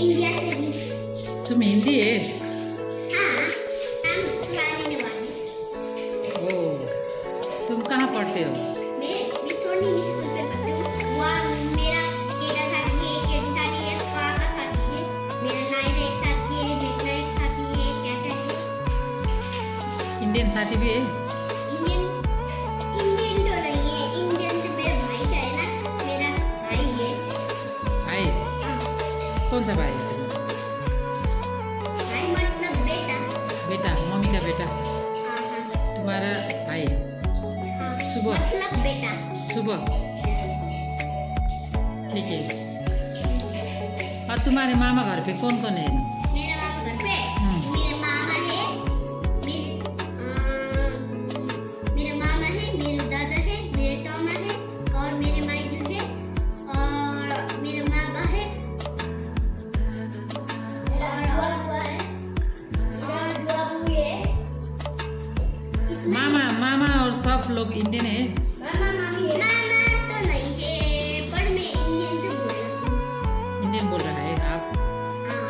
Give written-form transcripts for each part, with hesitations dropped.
India से हूँ। तुम हिंदी है? हाँ, हम पुराने वाली। ओ, तुम कहाँ पढ़ते हो? मैं सोनी स्कूल पे पढ़ती हूँ। वहाँ मेरा केला साथी है, केडी साथी है, कहा का साथी है, मेरा नायरा एक साथी है, बेटा एक साथी है, क्या है? इंडियन साथी भी है? इंडियन इंडियन तो नहीं है, इंडियन तो मेरा भाई का है ना, मेरा भाई है। भाई? कौन सा भाई है तुम्हारा? भाई मतलब बेटा। बेटा, मम्मी का बेटा। हाँ तुम्हारा भाई हाँ, सुबह? मतलब बेटा। सुबह, ठीक है। और तुम्हारे मामा घर पे कौन कौन है? मेरे मामा घर पे मेरे मामा है, मेरे मामा है, मेरे दादा है, मेरे टोमा है और मेरे मायजू है और मेरे मामा है, मेरा बुआ है, मेरा बुआ है। मामा और सब लोग इंडियन है? मामा मामी है। मामा तो नहीं है, पर मैं इंडियन से बोल रही हूँ। इंडियन बोल रहा है आप? हाँ।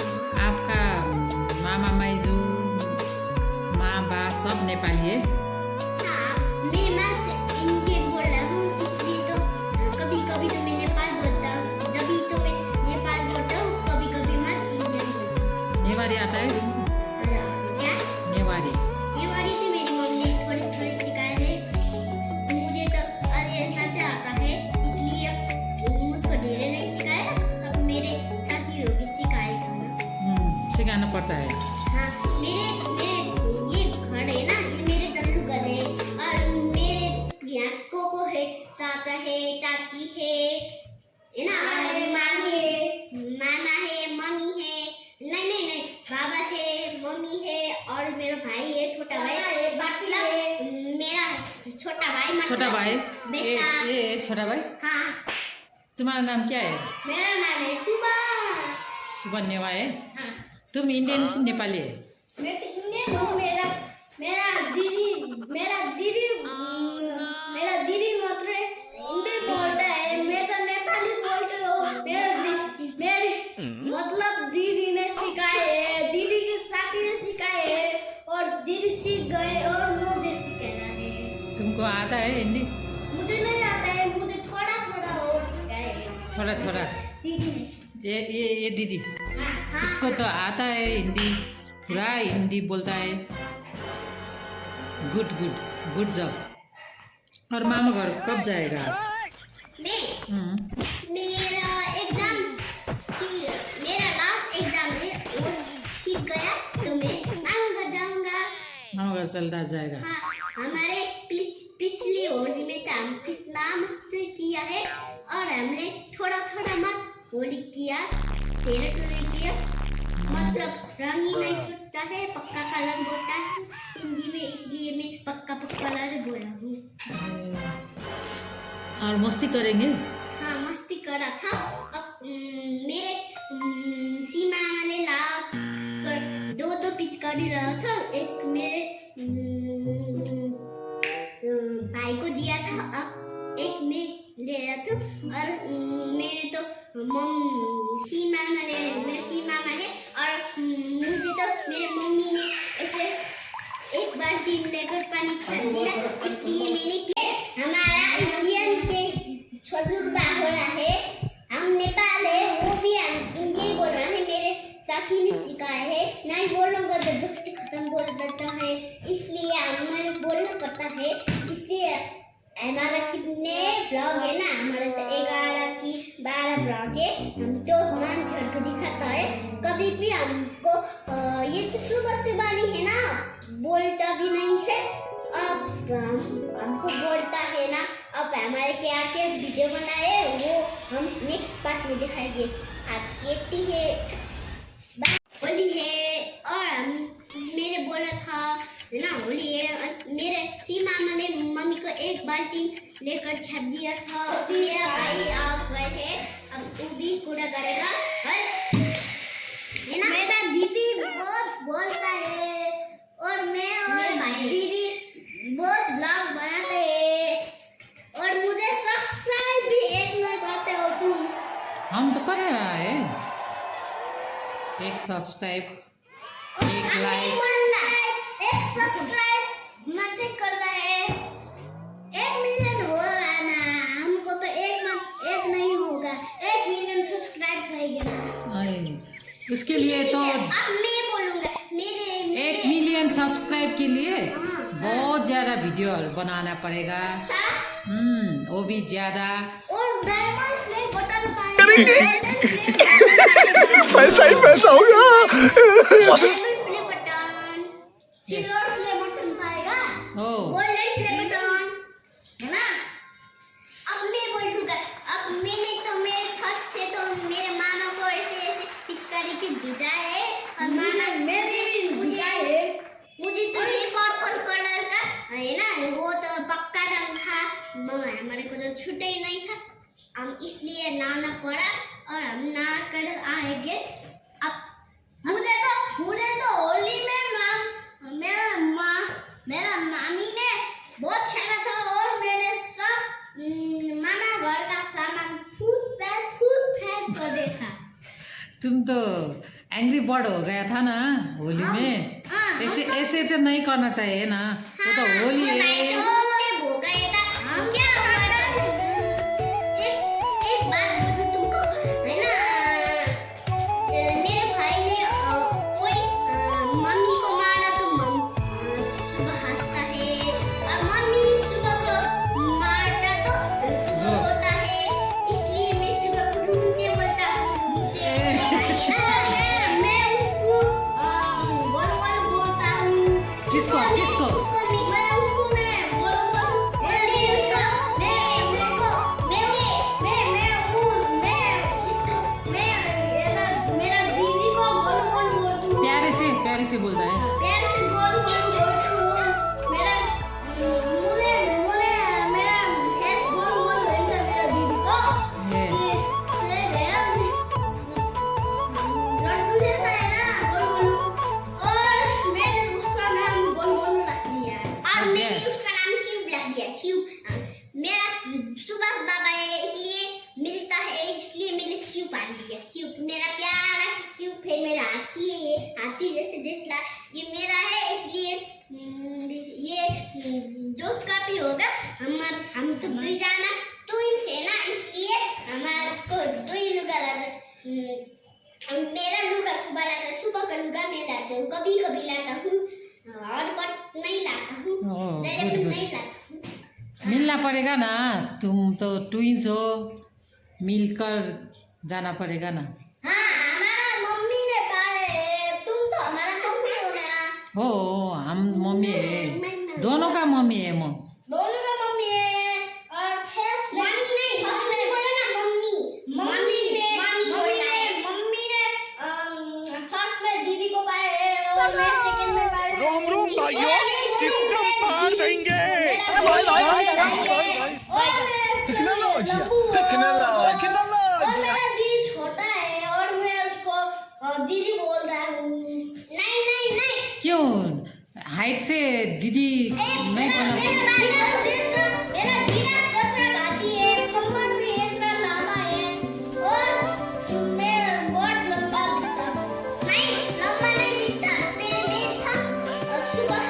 आपका मामा माइजू माँ बा सब नेपाली है? हाँ, मैं मत इंडियन बोल रहा हूँ, इसलिए तो कभी-कभी तो मैं नेपाल बोलता हूँ, जब तो मैं नेपाल बोलता हूँ, कभी-कभी मत इंडियन बोलता हूँ। नेवारी आता है तुमको? क्या? नेवारी? नेवारी तो मेरी मम्मी ने थोड़ी-थोड़ी सिखाई है, मुझे तो अच्छा से आता है, इसलिए मुझको ढेर नहीं सिखाया, अब मेरे साथियों को सिखाएगा ना। सिखाना पड़ता है। हाँ, मेरे ये घर है ना, ये मेरे टल्लू घर है और मेरे यहाँ कोको है, चाचा है, चाची है ना, और मामा है, मम्मी है, नहीं, बाबा है, मम्मी है और मेरा भाई है, छोटा भाई, मतलब मेरा छोटा भाई, मतलब छोटा भाई? बेटा। ये छोटा भाई? हाँ, तुम्हारा नाम क्या है? मेरा नाम है सुबह। सुबह नेवा है? हाँ, तुम इंडियन कि नेपाली है? मैं तो इंडियन हूँ। मेरा दीदी मात्र हिंदी बोलता है, मैं तो नेपाली बोलती हूँ। मेरे मतलब दीदी ने सिखाए है, दीदी के साथी ने सिखाए है और दीदी सीख गए और मुझे सिखाया है। तुमको आता है हिंदी? मुझे नहीं आता है, मुझे थोड़ा और सिखाया है थोड़ा थोड़ा? दीदी ने। ये दीदी हाँ, उसको तो आता है हिंदी, पूरा हिंदी बोलता है। Good good good job. और मामा घर कब जाएगा? मैं मेरा एग्जाम मेरा लास्ट एग्जाम है, वो सीख गया तो मैं मामा घर जाऊंगा। मामा घर चलता जाएगा? हाँ, हमारे पिछली होली में तो हम कितना मस्त किया है और हमने थोड़ा मत होली किया, तेरे तो नहीं किया, मतलब रंग ही नहीं छूटता है, पक्का कलर बोलता है हिंदी में, इसलिए मैं पक्का कलर बोला हूँ। और मस्ती करेंगे? हाँ, मस्ती करा था। अब मेरे सीमा वाले ला कर दो पिचकारी रहा था, एक मेरे भाई को दिया था, अब एक मैं ले रहा था और मेरे तो मेरे सीमा में है और मुझे तो मेरे मम्मी ने ऐसे एक बाल्टी लेकर पानी छान दिया, इसलिए मैंने किया। हमारा इंडियन के तजुर्बा हो रहा है, हम नेपाल है, वो भी हम इंडियन बोल रहे हैं, मेरे साथी ने सिखाया है, नहीं बोलूंगा तो दोस्ती खत्म बोल देता है, इसलिए हमें बोलना पड़ता है। इसलिए हमारा कितने ब्लॉग है ना, हमारे तो 11 की 12 ब्लॉग है, हम तो रोमांच करके दिखाता है, कभी भी हमको ये तो सुबह नहीं है ना, बोलता भी नहीं है, अब हमको बोलता है ना, अब हमारे क्या क्या वीडियो बनाए वो हम नेक्स्ट पार्ट में दिखाएंगे। आज की है होली है और मेरे बोला था ना होली है, मेरे सीमा ने मम्मी को एक बाल्टी लेकर छत दिया था, मेरा भाई आ गए है, अब तू भी कूड़ा करेगा है ना। मेरा दीदी बहुत बोलता है और मैं और भाई दीदी बहुत ब्लॉग बनाते हैं और मुझे सब्सक्राइब भी एक नहीं करते हो तुम। हम तो कर रहा है। एक सब्सक्राइब, एक हमें लाइक। एक सब्सक्राइब मत करता है, 1 मिलियन होगा ना, हमको तो एक नहीं होगा, 1 मिलियन सब्सक्राइब चाहिए ना। अरे, उसके लिए तो अब मैं बोलूंगा मेरे 1 मिलियन सब्सक्राइब के लिए हाँ, बहुत ज़्यादा वीडियो बनाना पड़ेगा। अच्छा, वो भी ज़्यादा। और डायमंड फ्लैग बटन पाएगा, पैसा ही पैसा होगा। Diamond flag button, silver flag button पाएगा, ओ गोल्डन फ्लैग बटन, है ना। अब मैं बोलूंगा, अब मैंने तो मेरे छत से तो मेरे मामा को ऐसे ऐसे पिचकारी के भिजा है, और मामा मुझे तो ये पर्पल कलर का है ना, वो तो पक्का रंग था, हमारे को तो छूटे ही नहीं था, हम इसलिए लाना पड़ा और हम ना कर आएंगे। अब मुझे तो होली में मेरा मामी ने बहुत छेड़ा था, और मैंने सब मामा घर का सामान फूट फेंक कर देखा। तुम तो एंग्री बर्ड हो गया था ना होली में। हाँ, ऐसे तो नहीं करना चाहिए ना, वो तो होली है। एक बात बोलूं तुमको, है ना, मेरे भाई ने कोई मम्मी को मारा तो सुबह हंसता है, और मम्मी सुबह को मारता तो सुबह होता है, इसलिए मैं सुबह को ढूंढते बोलता हूँ मुझे है ना, मैं उसको बोल बोलता हूँ। किसको प्यारे से बोलता है। ये सुभाष बाबा है, इसलिए मिलता है, इसलिए मैंने शिव पाल दिया। शिव मेरा प्यारा सा शिव है, मेरा हाथी है, ये हाथी जैसे देसला, ये मेरा है, इसलिए ये जोश का भी होगा। हम तो दुई जाना तो इनसे ना, इसलिए हमारे को दुई लुगा लाता, मेरा लुगा सुबह लाता, सुबह का लुगा मैं लाता हूँ, कभी कभी लाता हूँ, और पर नहीं लाता हूँ, गुड नहीं लाता हूँ। मिलना पड़ेगा ना, तुम तो ट्विंस हो, मिलकर जाना पड़ेगा ना। हाँ, हमारा मम्मी ने पाए है, तुम तो हमारा मम्मी हो ना। हो, हम मम्मी है, दोनों का मम्मी है। दोनों का मम्मी है, और फर्स्ट मम्मी नहीं, फर्स्ट में बोलो ना मम्मी। मम्मी ने फर्स्ट में दीदी को पाए है, और मैं सेकंड में पाए। रोम रोम भाइयों, सिस्टम पार देंगे। और मेरा दीदी छोटा है, और मैं उसको दीदी बोल रहा हूँ। नहीं क्यों हाइट से दीदी नहीं बोलना पड़ता? मेरा जीरा दूसरा घाटी है, कमर भी इतना लंबा है, और मैं बहुत लंबा दिखता हूँ। नहीं, लंबा नहीं दिखता, मैं था, और सुबह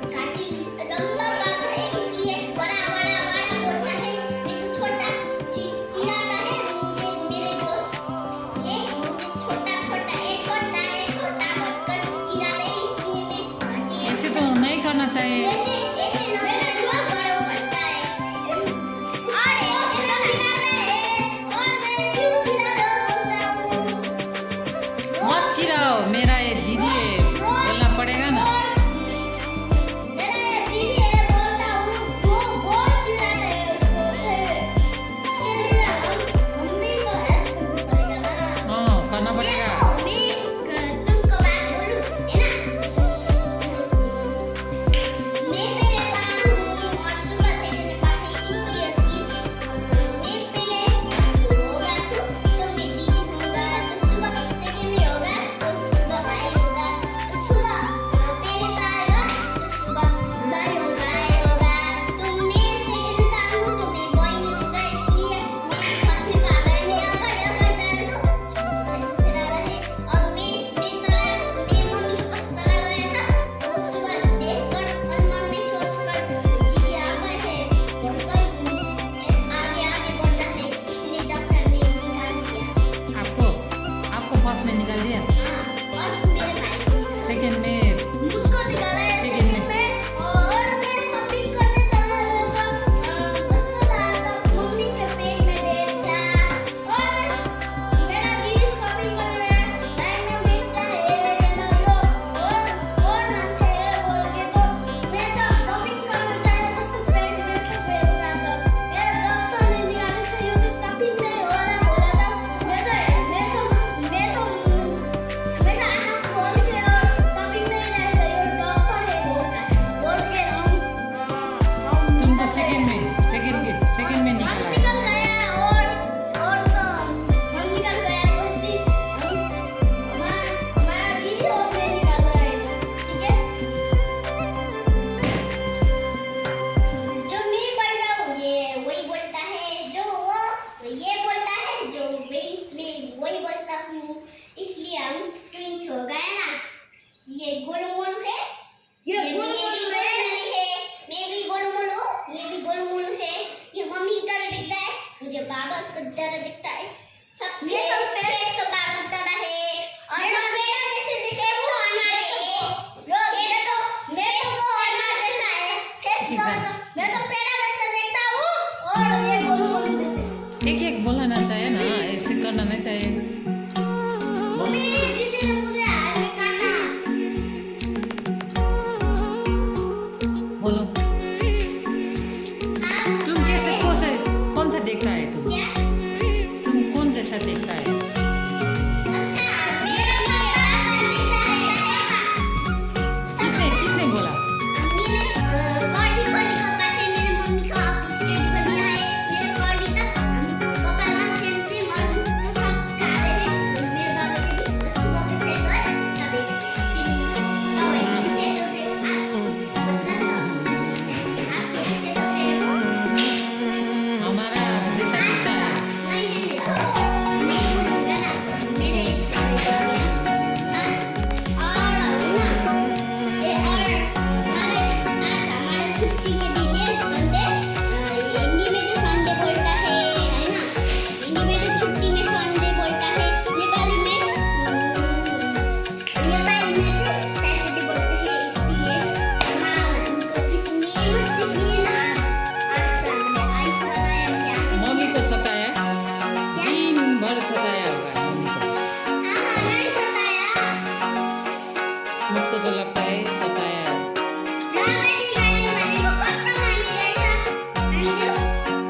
घाटी लंबा बाबा है, इसलिए बड़ा बोलता है, मैं तो छोटा चिल्लाता है, मेरे दोस्त ने मुझे छोटा बनकर चिल्लाते हैं, इसलिए मैं घाटी है। ऐसे तो नहीं करना चाहिए। ऐसे मेरा जोश बड़ा बढ़ता है, और ऐसे लोग चिल्लाते हैं, और मैं क्यों चिल्लाता हूँ? मत चिल्लाओ, मेरा ये दीदी है, बोलना पड़ेगा ना। मेरा ये दीदी है, बोलता हूँ, वो बहुत चिल्लाते हैं उसको, इसके लिए हम भी तो हेल्प करना पड़ेगा ना। हाँ, करना पड़ेगा। मैं तुमको बात बोलूं, है ना, मैं फर्स्ट में निकाल दिया, और मेरे भाई सेकंड में मुझको निकाला है सेकंड में। सेकंड में। और मैं शॉपिंग करने चला गया तो दोस्तों का मम्मी के पेट में बैठा। और मेरा दीदी शॉपिंग करने लाइन में बैठा है ना यो और ना थे बोल के तो मैं जब शॉपिंग करने जाए तो पेट में बैठ रहा था। मेरे डॉक्टर ने निकाला तो यो शॉपिंग नहीं हो रहा बोला था। मैं तो आँख खोल के और शॉपिंग नहीं जाए तो यो डॉक्टर है बोल के हम तुमको सेकंड में निकाला है। निकल गया और तो हम निकल गए खुशी हमारा दीदी और मैं निकल गए। ठीक है, जो मैं बोल रहा हूँ ये वही बोलता है, जो वो ये बोलता है, जो मैं वही बोलता हूँ। इसलिए हम ट्विंस हो गए ना। ये गोलू-मोलू है, ये भी गोलू-मोलू है, मैं भी गोलू-मोलू, ये भी गोलू-मोलू है। ये मम्मी की तरह दिखता है, मुझे बाबा की तरह दिखता है। सब फेस तो बाबा की तरह है और मेरा जैसे दिखे तो हमारे फेस तो हमारा जैसा है। फेस तो मैं तो पेड़ा जैसा देखता हूँ और ये गोलू-मोलू जैसे। एक एक बोलना चाहिए ना, ऐसे करना नहीं चाहिए। मम्मी दीदी ने मुझे हाथ में काटा। बोलो तुम कैसे कौन सा देखता है तुम कौन जैसा देखता है? अच्छा मेरा पापा जैसा है देखा। किसने बोला? मम्मी ने कॉर्डी को काटे मेरे मम्मी को स्ट्रेट कर दिया है। मेरे कॉर्डी तक पापा ना चेंज और तो सब काटे हैं। मेरे बाबा के भी सुबह के से गए तभी अब ऐसे तो देखा आप कैसे तो है हमारा जैसा दिखता है। मम्मी को सताया, दिन भर सताया होगा मम्मी को। मुझको तो